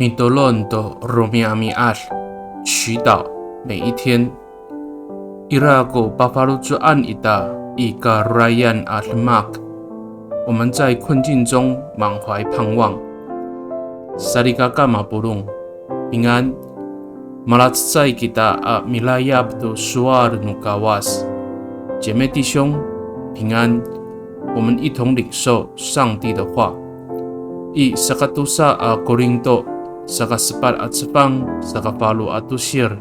米多伦多罗米阿米阿，祈祷每一天。Irago bafaluju an ita ika rayan almak， 我们在困境中满怀盼望。Sarigaka mapulung， 平安。Malatsai kita a milayab do suar nukawas， 姐妹弟兄，平安。我们一同领受上帝的话。I sakatusa a Korinto sakasepat at sepang sakapalu atusir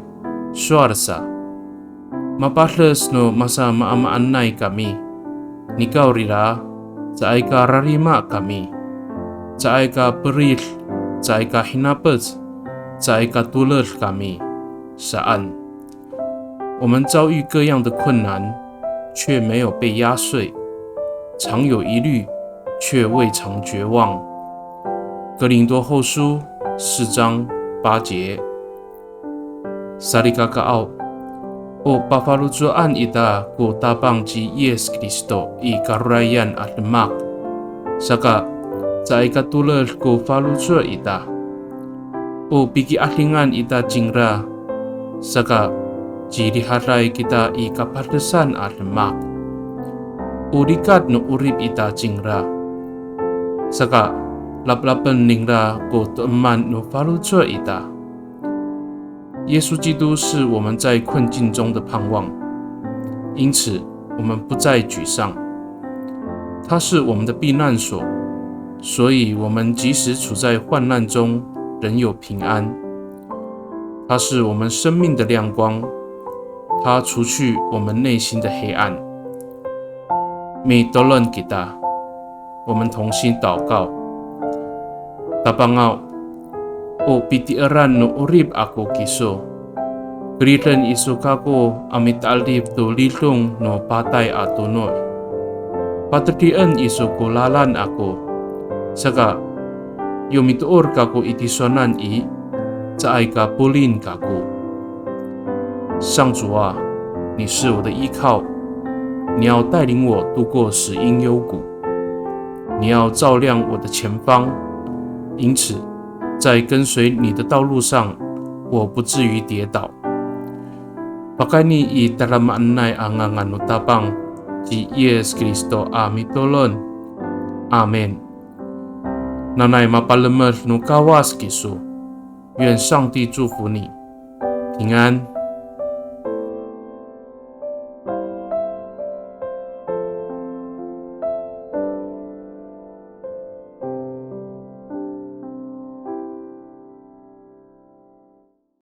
suarsa mapahles no masa maamaan kami nikau rira caay ka rarima kami caay ka peril caay ka hinapet caay ka tulel kami saan 我们遭遇各样的困难，却没有被压碎，常有疑虑，却未尝绝望。哥林多后书4章8节。Sarigakaau o pafalujuan ita ku tabang ji Yes Kristo I karayan at lemak saka sa ikatulad ko falujua ita o bigi ahlingan ita jingra saka ji liharay kita I kapardesan at lemak o rikat no urip ita jingra saka laplapan ningra ko teman no falujua ita。耶稣基督是我们在困境中的盼望，因此我们不再沮丧。他是我们的避难所，所以我们即使处在患难中，仍有平安。他是我们生命的亮光，他除去我们内心的黑暗。Mitolong kita， 我们同心祷告。Tapangau o pitiaran no urip ako kiso. Kritan isukako amit alip to litong no patay atunoy. Patritian isuko lalan ako. Saka yumituor kako itisonan I, caay ka pulin kako. 上主啊，你是我的依靠，你要带领我度过死荫幽谷，你要照亮我的前方。因此，在跟随你的道路上，我不至于跌倒。Pakani I taramanay ang tabang ji Yes Kristo amitolon. Amen. Nanay mapalamer no kawas kiso. 愿上帝祝福你，平安。